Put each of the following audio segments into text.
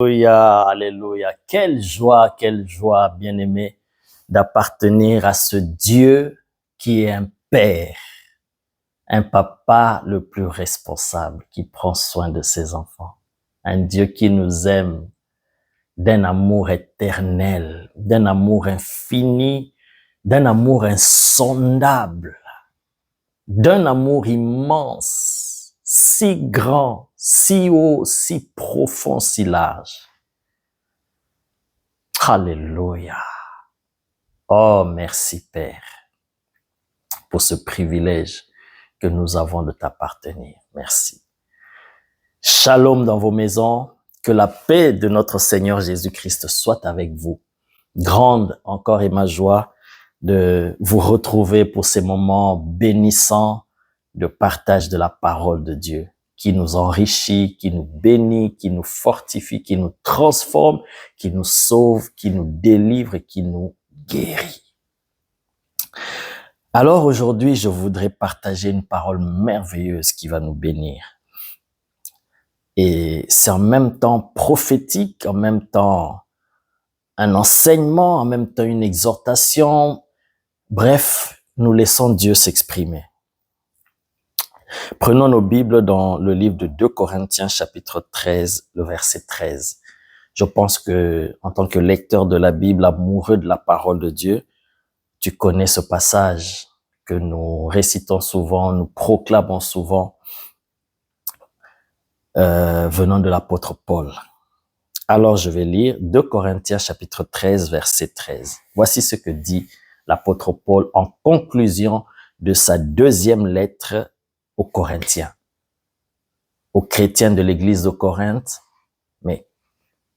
Alléluia, alléluia. Quelle joie, bien-aimé, d'appartenir à ce Dieu qui est un Père, un papa le plus responsable, qui prend soin de ses enfants. Un Dieu qui nous aime d'un amour éternel, d'un amour infini, d'un amour insondable, d'un amour immense, si grand, si haut, si profond, si large. Alléluia. Oh, merci Père pour ce privilège que nous avons de t'appartenir. Merci. Shalom dans vos maisons. Que la paix de notre Seigneur Jésus-Christ soit avec vous. Grande encore est ma joie de vous retrouver pour ces moments bénissants de partage de la parole de Dieu qui nous enrichit, qui nous bénit, qui nous fortifie, qui nous transforme, qui nous sauve, qui nous délivre et qui nous guérit. Alors aujourd'hui, je voudrais partager une parole merveilleuse qui va nous bénir. Et c'est en même temps prophétique, en même temps un enseignement, en même temps une exhortation. Bref, nous laissons Dieu s'exprimer. Prenons nos Bibles dans le livre de 2 Corinthiens chapitre 13, le verset 13. Je pense que, en tant que lecteur de la Bible, amoureux de la parole de Dieu, tu connais ce passage que nous récitons souvent, nous proclamons souvent, venant de l'apôtre Paul. Alors je vais lire 2 Corinthiens chapitre 13, verset 13. Voici ce que dit l'apôtre Paul en conclusion de sa deuxième lettre aux Corinthiens, aux chrétiens de l'église de Corinthe, mais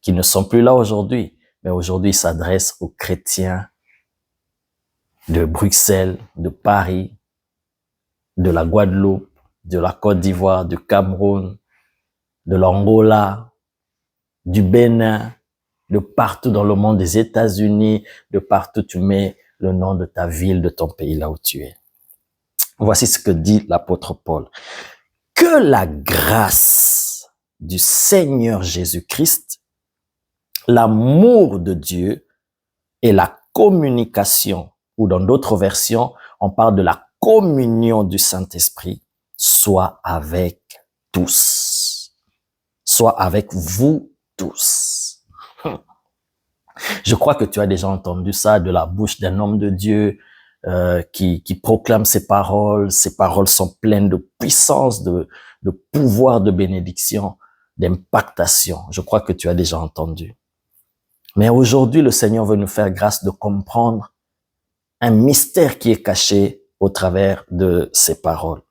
qui ne sont plus là aujourd'hui. Mais aujourd'hui, il s'adresse aux chrétiens de Bruxelles, de Paris, de la Guadeloupe, de la Côte d'Ivoire, du Cameroun, de l'Angola, du Bénin, de partout dans le monde, des États-Unis, de partout tu mets le nom de ta ville, de ton pays, là où tu es. Voici ce que dit l'apôtre Paul. Que la grâce du Seigneur Jésus-Christ, l'amour de Dieu et la communication, ou dans d'autres versions, on parle de la communion du Saint-Esprit, soit avec tous. Soit avec vous tous. Je crois que tu as déjà entendu ça de la bouche d'un homme de Dieu qui proclame ses paroles. Ces paroles sont pleines de puissance, de pouvoir, de bénédiction, d'impactation. Je crois que tu as déjà entendu. Mais aujourd'hui, le Seigneur veut nous faire grâce de comprendre un mystère qui est caché au travers de ces paroles.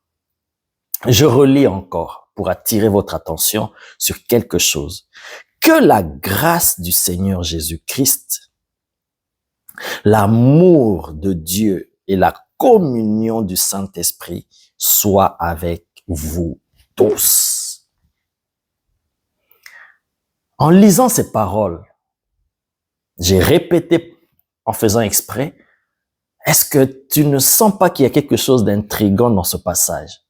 Je relis encore pour attirer votre attention sur quelque chose. Que la grâce du Seigneur Jésus-Christ, l'amour de Dieu et la communion du Saint-Esprit soient avec vous tous. En lisant ces paroles, j'ai répété en faisant exprès, est-ce que tu ne sens pas qu'il y a quelque chose d'intriguant dans ce passage?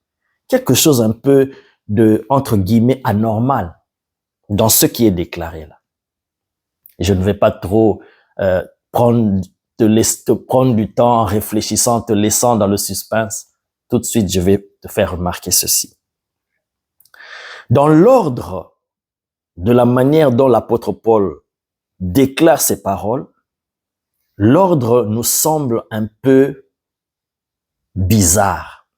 Quelque chose un peu de, entre guillemets, anormal dans ce qui est déclaré là. Je ne vais pas trop prendre du temps en réfléchissant, en te laissant dans le suspense. Tout de suite, je vais te faire remarquer ceci. Dans l'ordre de la manière dont l'apôtre Paul déclare ces paroles, l'ordre nous semble un peu bizarre.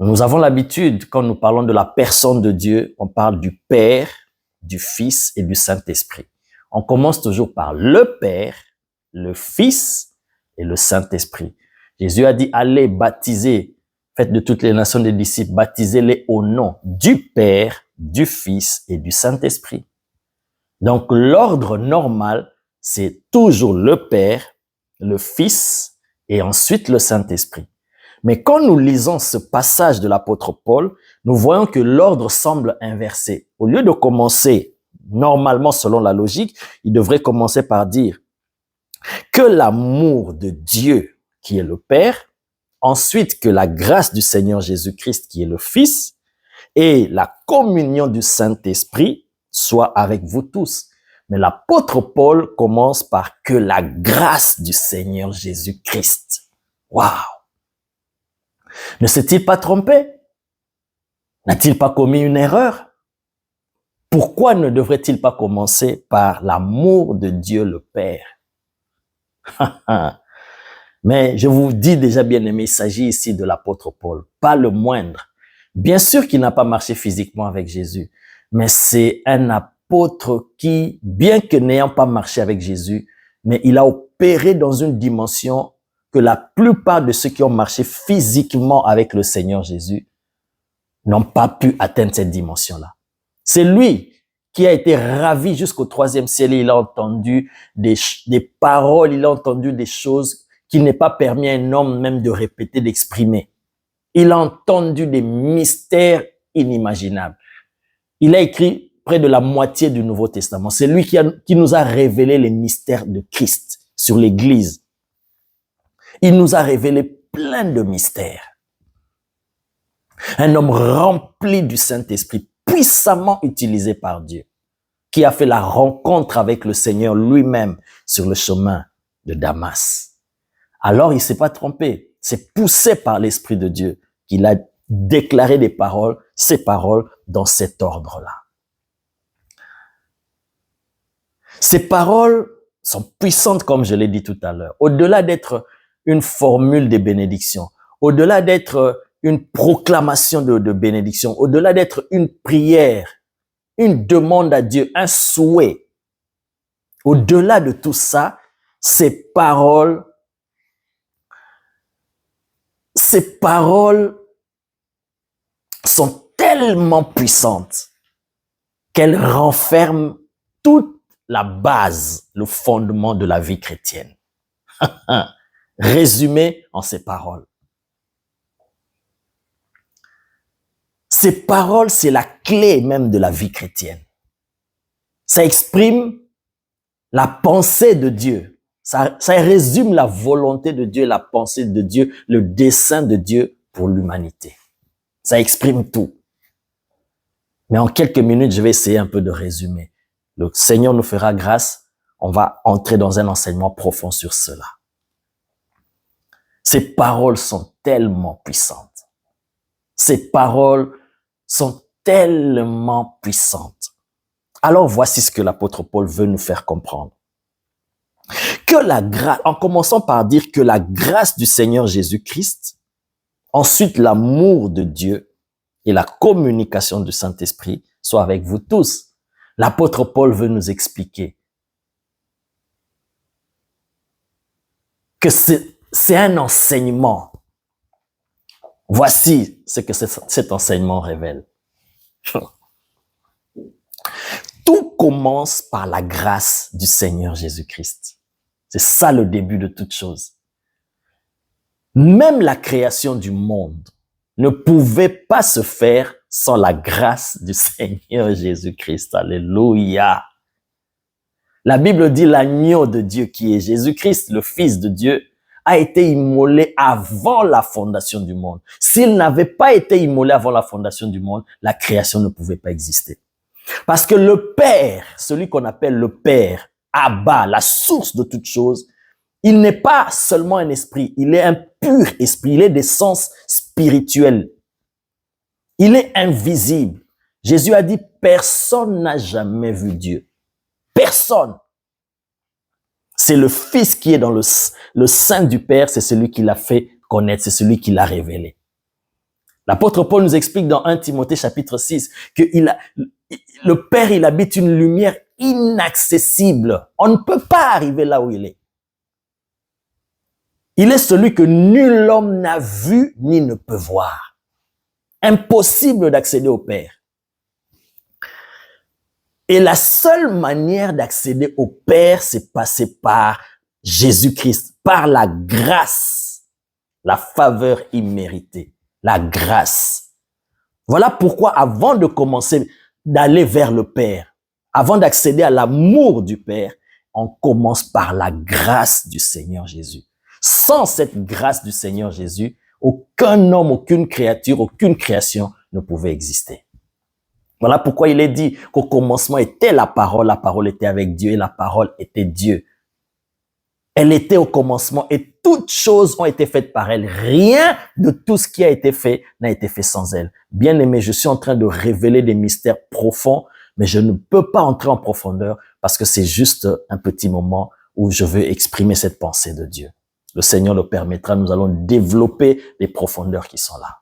Nous avons l'habitude, quand nous parlons de la personne de Dieu, on parle du Père, du Fils et du Saint-Esprit. On commence toujours par le Père, le Fils et le Saint-Esprit. Jésus a dit, allez baptiser, faites de toutes les nations des disciples, baptisez-les au nom du Père, du Fils et du Saint-Esprit. Donc l'ordre normal, c'est toujours le Père, le Fils et ensuite le Saint-Esprit. Mais quand nous lisons ce passage de l'apôtre Paul, nous voyons que l'ordre semble inversé. Au lieu de commencer normalement selon la logique, il devrait commencer par dire que l'amour de Dieu, qui est le Père, ensuite que la grâce du Seigneur Jésus-Christ, qui est le Fils, et la communion du Saint-Esprit soit avec vous tous. Mais l'apôtre Paul commence par que la grâce du Seigneur Jésus-Christ. Waouh! Ne s'est-il pas trompé? N'a-t-il pas commis une erreur? Pourquoi ne devrait-il pas commencer par l'amour de Dieu le Père? Mais je vous dis déjà, bien aimé, il s'agit ici de l'apôtre Paul, pas le moindre. Bien sûr qu'il n'a pas marché physiquement avec Jésus, mais c'est un apôtre qui, bien que n'ayant pas marché avec Jésus, mais il a opéré dans une dimension que la plupart de ceux qui ont marché physiquement avec le Seigneur Jésus n'ont pas pu atteindre cette dimension-là. C'est lui qui a été ravi jusqu'au 3e ciel et il a entendu des paroles, il a entendu des choses qu'il n'est pas permis à un homme même de répéter, d'exprimer. Il a entendu des mystères inimaginables. Il a écrit près de la moitié du Nouveau Testament. C'est lui qui nous a révélé les mystères de Christ sur l'Église. Il nous a révélé plein de mystères. Un homme rempli du Saint-Esprit, puissamment utilisé par Dieu, qui a fait la rencontre avec le Seigneur lui-même sur le chemin de Damas. Alors, il ne s'est pas trompé. C'est poussé par l'Esprit de Dieu qu'il a déclaré ces paroles dans cet ordre-là. Ces paroles sont puissantes, comme je l'ai dit tout à l'heure. Au-delà d'être une formule de bénédiction, au-delà d'être une proclamation de bénédiction, au-delà d'être une prière, une demande à Dieu, un souhait, au-delà de tout ça, ces paroles sont tellement puissantes qu'elles renferment toute la base, le fondement de la vie chrétienne. Résumé en ces paroles. Ces paroles, c'est la clé même de la vie chrétienne. Ça exprime la pensée de Dieu. Ça résume la volonté de Dieu, la pensée de Dieu, le dessein de Dieu pour l'humanité. Ça exprime tout. Mais en quelques minutes, je vais essayer un peu de résumer. Le Seigneur nous fera grâce. On va entrer dans un enseignement profond sur cela. Ces paroles sont tellement puissantes. Ces paroles sont tellement puissantes. Alors voici ce que l'apôtre Paul veut nous faire comprendre. Que la grâce, en commençant par dire que la grâce du Seigneur Jésus-Christ, ensuite l'amour de Dieu et la communication du Saint-Esprit soient avec vous tous. L'apôtre Paul veut nous expliquer que c'est un enseignement. Voici ce que cet enseignement révèle. Tout commence par la grâce du Seigneur Jésus-Christ. C'est ça le début de toute chose. Même la création du monde ne pouvait pas se faire sans la grâce du Seigneur Jésus-Christ. Alléluia. La Bible dit l'agneau de Dieu qui est Jésus-Christ, le Fils de Dieu, a été immolé avant la fondation du monde. S'il n'avait pas été immolé avant la fondation du monde, la création ne pouvait pas exister. Parce que le Père, celui qu'on appelle le Père, Abba, la source de toute chose, il n'est pas seulement un esprit, il est un pur esprit, il est d'essence spirituelle. Il est invisible. Jésus a dit, personne n'a jamais vu Dieu. Personne. C'est le Fils qui est dans le sein du Père, c'est celui qui l'a fait connaître, c'est celui qui l'a révélé. L'apôtre Paul nous explique dans 1 Timothée chapitre 6 que le Père, il habite une lumière inaccessible. On ne peut pas arriver là où il est. Il est celui que nul homme n'a vu ni ne peut voir. Impossible d'accéder au Père. Et la seule manière d'accéder au Père, c'est passer par Jésus-Christ, par la grâce, la faveur imméritée, la grâce. Voilà pourquoi avant de commencer d'aller vers le Père, avant d'accéder à l'amour du Père, on commence par la grâce du Seigneur Jésus. Sans cette grâce du Seigneur Jésus, aucun homme, aucune créature, aucune création ne pouvait exister. Voilà pourquoi il est dit qu'au commencement était la parole était avec Dieu et la parole était Dieu. Elle était au commencement et toutes choses ont été faites par elle. Rien de tout ce qui a été fait n'a été fait sans elle. Bien aimé, je suis en train de révéler des mystères profonds, mais je ne peux pas entrer en profondeur parce que c'est juste un petit moment où je veux exprimer cette pensée de Dieu. Le Seigneur le permettra, nous allons développer les profondeurs qui sont là.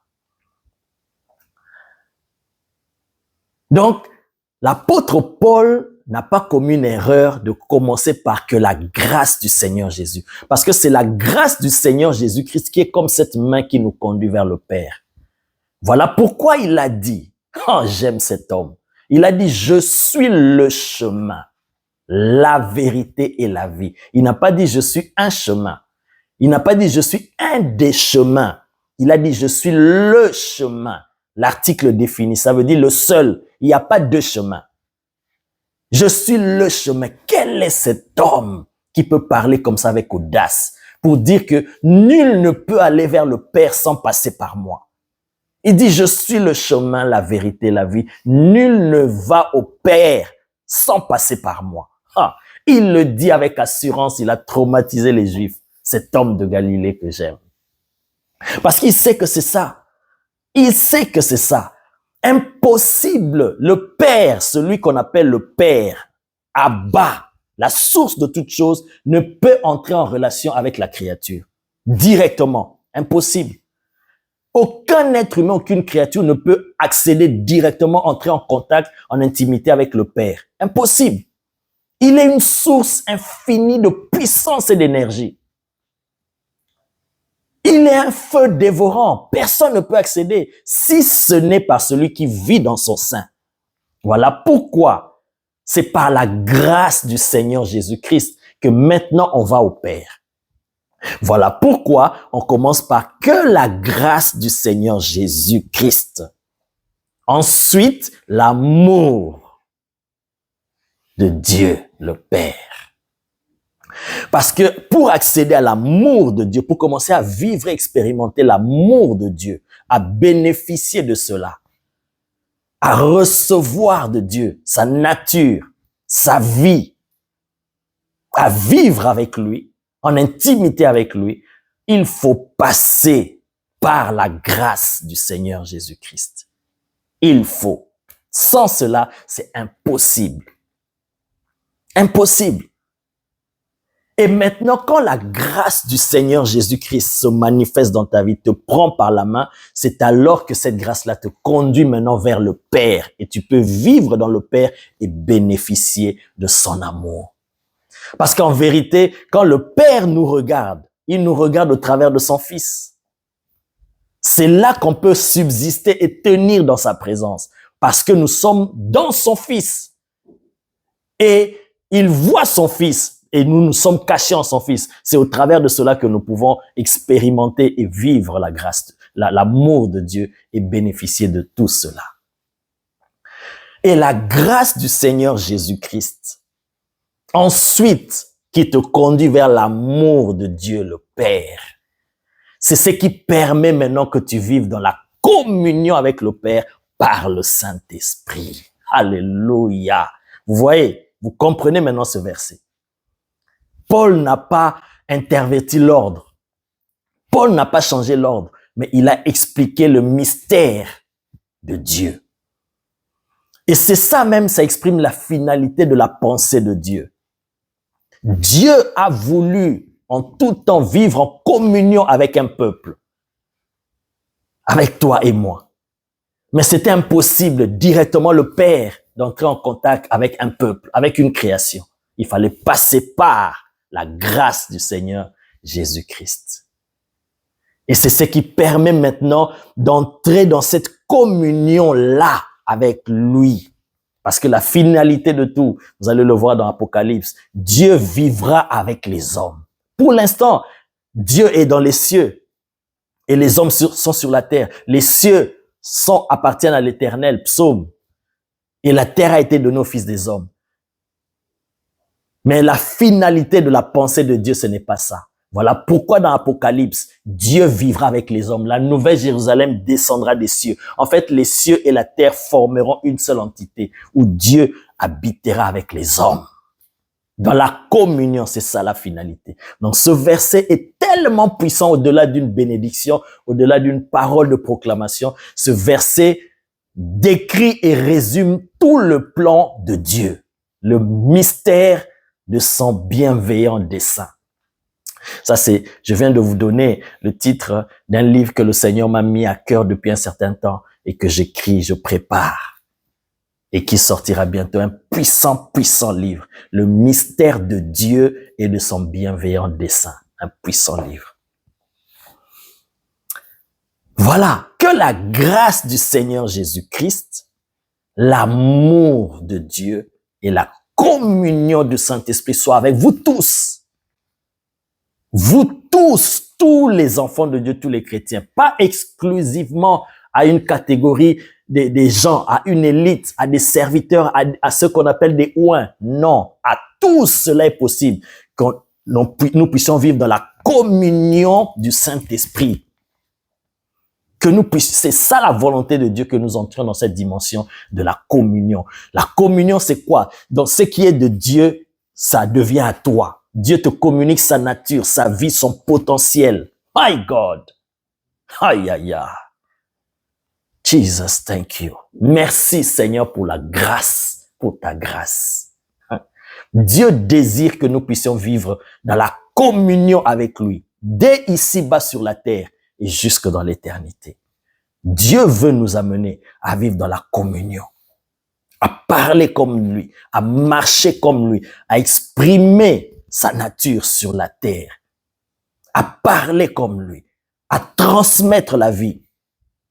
Donc, l'apôtre Paul n'a pas commis une erreur de commencer par que la grâce du Seigneur Jésus. Parce que c'est la grâce du Seigneur Jésus-Christ qui est comme cette main qui nous conduit vers le Père. Voilà pourquoi il a dit, oh, j'aime cet homme. Il a dit, je suis le chemin, la vérité et la vie. Il n'a pas dit, je suis un chemin. Il n'a pas dit, je suis un des chemins. Il a dit, je suis le chemin. L'article défini, ça veut dire le seul. Il n'y a pas deux chemins. Je suis le chemin. Quel est cet homme qui peut parler comme ça avec audace pour dire que nul ne peut aller vers le Père sans passer par moi? Il dit, je suis le chemin, la vérité, la vie. Nul ne va au Père sans passer par moi. Ah, il le dit avec assurance, il a traumatisé les Juifs, cet homme de Galilée que j'aime. Parce qu'il sait que c'est ça. Il sait que c'est ça. Impossible. Le Père, celui qu'on appelle le Père, Abba, la source de toute chose, ne peut entrer en relation avec la créature. Directement. Impossible. Aucun être humain, aucune créature ne peut accéder directement, entrer en contact, en intimité avec le Père. Impossible. Il est une source infinie de puissance et d'énergie. Il est un feu dévorant. Personne ne peut accéder si ce n'est par celui qui vit dans son sein. Voilà pourquoi c'est par la grâce du Seigneur Jésus-Christ que maintenant on va au Père. Voilà pourquoi on commence par que la grâce du Seigneur Jésus-Christ. Ensuite, l'amour de Dieu le Père. Parce que pour accéder à l'amour de Dieu, pour commencer à vivre et expérimenter l'amour de Dieu, à bénéficier de cela, à recevoir de Dieu sa nature, sa vie, à vivre avec lui, en intimité avec lui, il faut passer par la grâce du Seigneur Jésus-Christ. Il faut. Sans cela, c'est impossible. Impossible. Et maintenant, quand la grâce du Seigneur Jésus-Christ se manifeste dans ta vie, te prend par la main, c'est alors que cette grâce-là te conduit maintenant vers le Père. Et tu peux vivre dans le Père et bénéficier de son amour. Parce qu'en vérité, quand le Père nous regarde, il nous regarde au travers de son Fils. C'est là qu'on peut subsister et tenir dans sa présence. Parce que nous sommes dans son Fils. Et il voit son Fils. Et nous nous sommes cachés en son Fils. C'est au travers de cela que nous pouvons expérimenter et vivre la grâce, l'amour de Dieu et bénéficier de tout cela. Et la grâce du Seigneur Jésus-Christ, ensuite, qui te conduit vers l'amour de Dieu le Père, c'est ce qui permet maintenant que tu vives dans la communion avec le Père par le Saint-Esprit. Alléluia. Vous voyez, vous comprenez maintenant ce verset. Paul n'a pas interverti l'ordre. Paul n'a pas changé l'ordre, mais il a expliqué le mystère de Dieu. Et c'est ça même, ça exprime la finalité de la pensée de Dieu. Dieu a voulu en tout temps vivre en communion avec un peuple, avec toi et moi. Mais c'était impossible directement le Père d'entrer en contact avec un peuple, avec une création. Il fallait passer par la grâce du Seigneur Jésus-Christ. Et c'est ce qui permet maintenant d'entrer dans cette communion-là avec lui. Parce que la finalité de tout, vous allez le voir dans Apocalypse, Dieu vivra avec les hommes. Pour l'instant, Dieu est dans les cieux et les hommes sont sur la terre. Les cieux appartiennent à l'Éternel, psaume. Et la terre a été donnée aux fils des hommes. Mais la finalité de la pensée de Dieu, ce n'est pas ça. Voilà pourquoi dans Apocalypse, Dieu vivra avec les hommes. La nouvelle Jérusalem descendra des cieux. En fait, les cieux et la terre formeront une seule entité où Dieu habitera avec les hommes. Dans la communion, c'est ça la finalité. Donc ce verset est tellement puissant au-delà d'une bénédiction, au-delà d'une parole de proclamation. Ce verset décrit et résume tout le plan de Dieu, le mystère de son bienveillant dessein. Ça, je viens de vous donner le titre d'un livre que le Seigneur m'a mis à cœur depuis un certain temps et que j'écris, je prépare et qui sortira bientôt, un puissant, puissant livre. Le mystère de Dieu et de son bienveillant dessein. Un puissant livre. Voilà, que la grâce du Seigneur Jésus-Christ, l'amour de Dieu et la communion du Saint-Esprit soient avec vous tous. Vous tous, tous les enfants de Dieu, tous les chrétiens, pas exclusivement à une catégorie des gens, à une élite, à des serviteurs, à ceux qu'on appelle des ouins. Non, à tous cela est possible, que nous puissions vivre dans la communion du Saint-Esprit. Que nous puissions, c'est ça la volonté de Dieu, que nous entrions dans cette dimension de la communion. La communion, c'est quoi? Dans ce qui est de Dieu, ça devient à toi. Dieu te communique sa nature, sa vie, son potentiel. My God! Aïe, aïe, aïe. Jesus, thank you. Merci Seigneur pour la grâce, pour ta grâce. Dieu désire que nous puissions vivre dans la communion avec lui, dès ici-bas sur la terre et jusque dans l'éternité. Dieu veut nous amener à vivre dans la communion, à parler comme lui, à marcher comme lui, à exprimer sa nature sur la terre, à parler comme lui, à transmettre la vie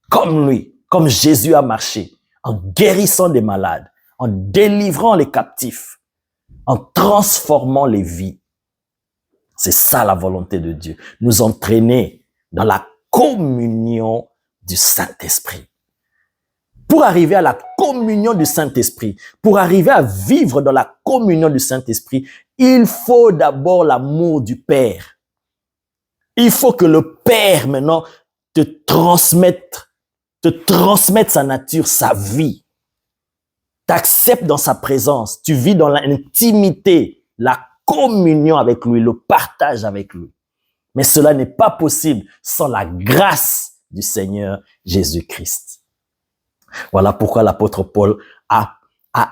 comme lui, comme Jésus a marché, en guérissant des malades, en délivrant les captifs, en transformant les vies. C'est ça la volonté de Dieu, nous entraîner dans la communion du Saint-Esprit. Pour arriver à la communion du Saint-Esprit, pour arriver à vivre dans la communion du Saint-Esprit, il faut d'abord l'amour du Père. Il faut que le Père maintenant te transmette sa nature, sa vie. T'acceptes dans sa présence, tu vis dans l'intimité, la communion avec lui, le partage avec lui. Mais cela n'est pas possible sans la grâce du Seigneur Jésus-Christ. Voilà pourquoi l'apôtre Paul a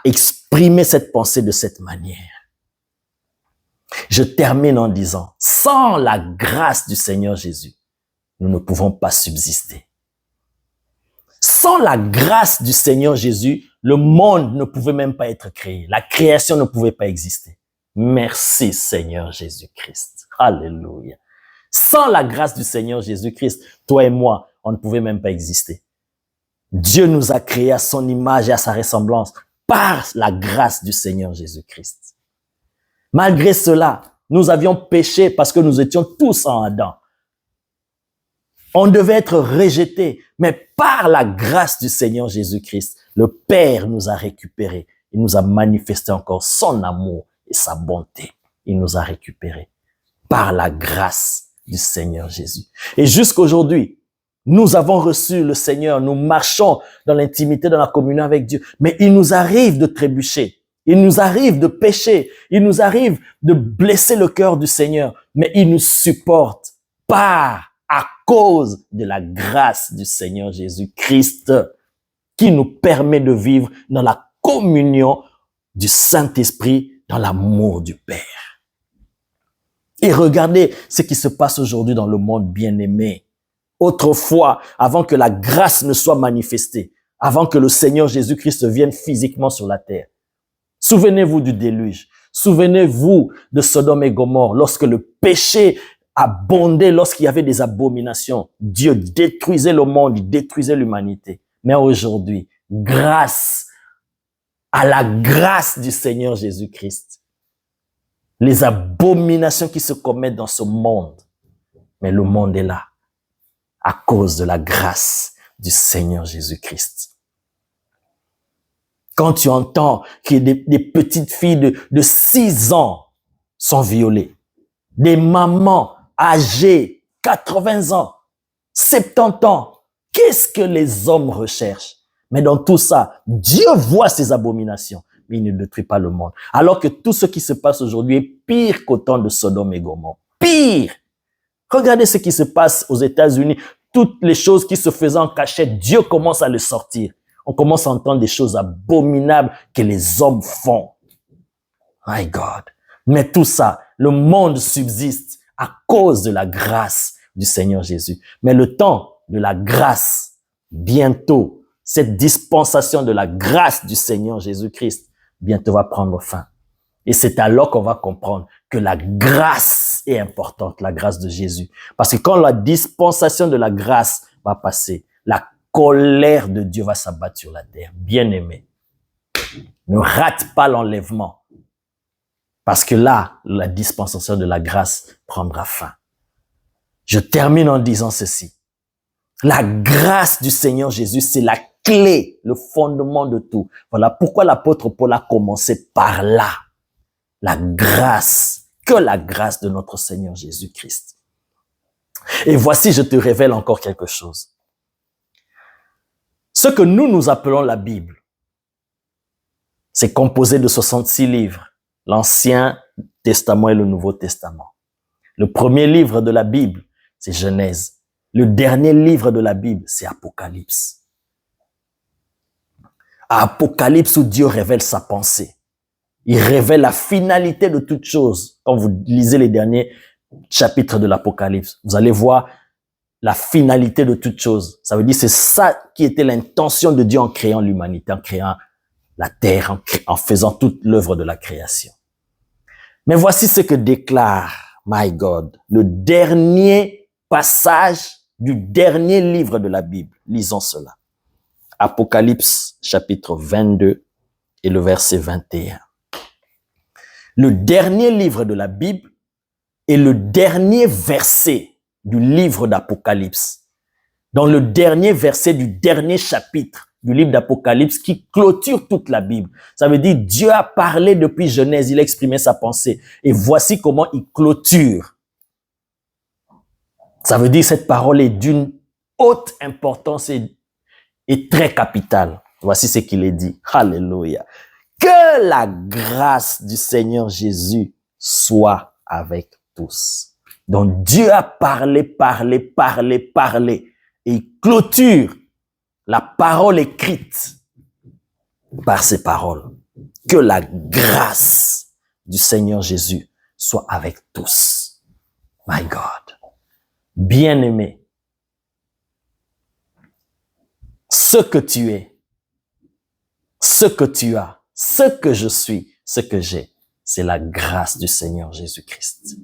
exprimé cette pensée de cette manière. Je termine en disant, sans la grâce du Seigneur Jésus, nous ne pouvons pas subsister. Sans la grâce du Seigneur Jésus, le monde ne pouvait même pas être créé. La création ne pouvait pas exister. Merci Seigneur Jésus-Christ. Alléluia. Sans la grâce du Seigneur Jésus-Christ, toi et moi, on ne pouvait même pas exister. Dieu nous a créés à son image et à sa ressemblance par la grâce du Seigneur Jésus-Christ. Malgré cela, nous avions péché parce que nous étions tous en Adam. On devait être rejetés, mais par la grâce du Seigneur Jésus-Christ, le Père nous a récupérés. Il nous a manifesté encore son amour et sa bonté. Il nous a récupérés par la grâce du Seigneur Jésus. Et jusqu'aujourd'hui, nous avons reçu le Seigneur, nous marchons dans l'intimité, dans la communion avec Dieu, mais il nous arrive de trébucher, il nous arrive de pécher, il nous arrive de blesser le cœur du Seigneur, mais il nous supporte à cause de la grâce du Seigneur Jésus-Christ qui nous permet de vivre dans la communion du Saint-Esprit, dans l'amour du Père. Et regardez ce qui se passe aujourd'hui dans le monde bien-aimé. Autrefois, avant que la grâce ne soit manifestée, avant que le Seigneur Jésus-Christ vienne physiquement sur la terre. Souvenez-vous du déluge. Souvenez-vous de Sodome et Gomorrhe, lorsque le péché abondait, lorsqu'il y avait des abominations. Dieu détruisait le monde, il détruisait l'humanité. Mais aujourd'hui, grâce à la grâce du Seigneur Jésus-Christ, les abominations qui se commettent dans ce monde, mais le monde est là à cause de la grâce du Seigneur Jésus-Christ. Quand tu entends que des petites filles de 6 ans sont violées, des mamans âgés, 80 ans, 70 ans. Qu'est-ce que les hommes recherchent? Mais dans tout ça, Dieu voit ces abominations, mais il ne détruit pas le monde. Alors que tout ce qui se passe aujourd'hui est pire qu'au temps de Sodome et Gomorrhe. Pire! Regardez ce qui se passe aux États-Unis. Toutes les choses qui se faisaient en cachette, Dieu commence à les sortir. On commence à entendre des choses abominables que les hommes font. My God. Mais tout ça, le monde subsiste à cause de la grâce du Seigneur Jésus. Mais le temps de la grâce, bientôt, cette dispensation de la grâce du Seigneur Jésus-Christ, bientôt va prendre fin. Et c'est alors qu'on va comprendre que la grâce est importante, la grâce de Jésus. Parce que quand la dispensation de la grâce va passer, la colère de Dieu va s'abattre sur la terre. Bien-aimé, ne rate pas l'enlèvement. Parce que là, la dispensation de la grâce prendra fin. Je termine en disant ceci. La grâce du Seigneur Jésus, c'est la clé, le fondement de tout. Voilà pourquoi l'apôtre Paul a commencé par là. La grâce, que la grâce de notre Seigneur Jésus-Christ. Et voici, je te révèle encore quelque chose. Ce que nous appelons la Bible, c'est composé de 66 livres. L'Ancien Testament et le Nouveau Testament. Le premier livre de la Bible, c'est Genèse. Le dernier livre de la Bible, c'est Apocalypse. À Apocalypse, où Dieu révèle sa pensée. Il révèle la finalité de toutes choses. Quand vous lisez les derniers chapitres de l'Apocalypse, vous allez voir la finalité de toutes choses. Ça veut dire c'est ça qui était l'intention de Dieu en créant l'humanité, en créant la terre, en faisant toute l'œuvre de la création. Mais voici ce que déclare, my God, le dernier passage du dernier livre de la Bible. Lisons cela. Apocalypse chapitre 22 et le verset 21. Le dernier livre de la Bible est le dernier verset du livre d'Apocalypse. Dans le dernier verset du dernier chapitre du livre d'Apocalypse qui clôture toute la Bible. Ça veut dire Dieu a parlé depuis Genèse, il a exprimé sa pensée. Et voici comment il clôture. Ça veut dire cette parole est d'une haute importance et très capitale. Voici ce qu'il est dit. Alléluia. Que la grâce du Seigneur Jésus soit avec tous. Donc Dieu a parlé. Et il clôture la parole écrite par ces paroles. Que la grâce du Seigneur Jésus soit avec tous. My God. Bien-aimé, ce que tu es, ce que tu as, ce que je suis, ce que j'ai, c'est la grâce du Seigneur Jésus-Christ.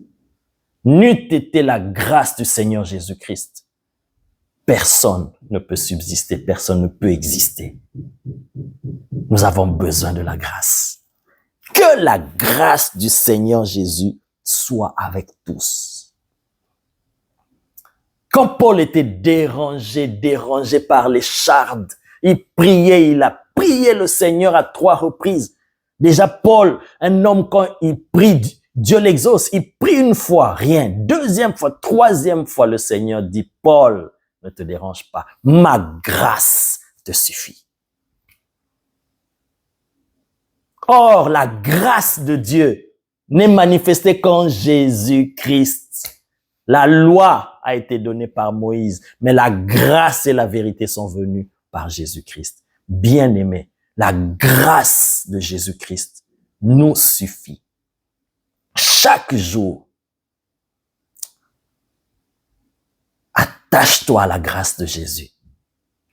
N'eût été la grâce du Seigneur Jésus-Christ, personne ne peut subsister, personne ne peut exister. Nous avons besoin de la grâce. Que la grâce du Seigneur Jésus soit avec tous. Quand Paul était dérangé par les chardes, il priait, il a prié le Seigneur à 3 reprises. Déjà Paul, un homme quand il prie, Dieu l'exauce, il prie une fois, rien. 2e fois, 3e fois, le Seigneur dit, Paul, ne te dérange pas, ma grâce te suffit. Or, la grâce de Dieu n'est manifestée qu'en Jésus-Christ. La loi a été donnée par Moïse, mais la grâce et la vérité sont venues par Jésus-Christ. Bien-aimés, la grâce de Jésus-Christ nous suffit. Chaque jour, attache-toi à la grâce de Jésus.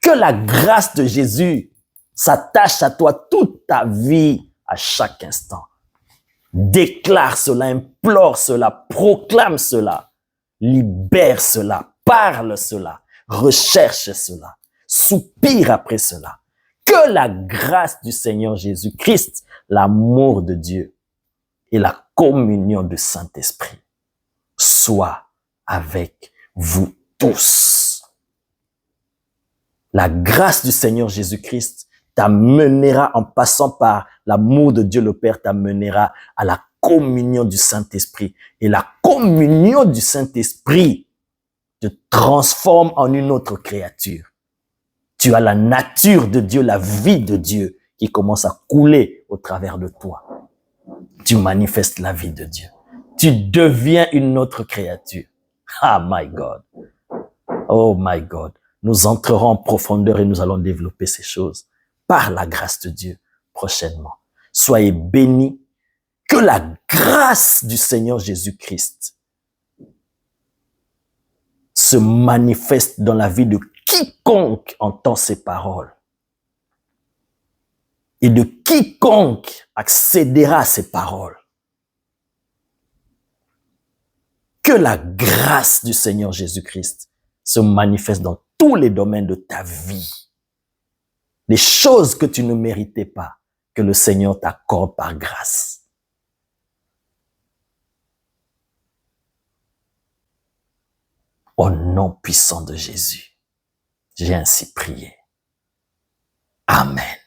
Que la grâce de Jésus s'attache à toi toute ta vie, à chaque instant. Déclare cela, implore cela, proclame cela, libère cela, parle cela, recherche cela, soupire après cela. Que la grâce du Seigneur Jésus-Christ, l'amour de Dieu et la communion du Saint-Esprit soient avec vous tous. La grâce du Seigneur Jésus-Christ t'amènera, en passant par l'amour de Dieu le Père, t'amènera à la communion du Saint-Esprit. Et la communion du Saint-Esprit te transforme en une autre créature. Tu as la nature de Dieu, la vie de Dieu qui commence à couler au travers de toi. Tu manifestes la vie de Dieu. Tu deviens une autre créature. Ah, my God. Oh, my God. Nous entrerons en profondeur et nous allons développer ces choses par la grâce de Dieu prochainement. Soyez bénis. Que la grâce du Seigneur Jésus-Christ se manifeste dans la vie de quiconque entend ces paroles et de quiconque accédera à ces paroles. Que la grâce du Seigneur Jésus-Christ se manifeste dans tous les domaines de ta vie. Les choses que tu ne méritais pas, que le Seigneur t'accorde par grâce. Au nom puissant de Jésus, j'ai ainsi prié. Amen.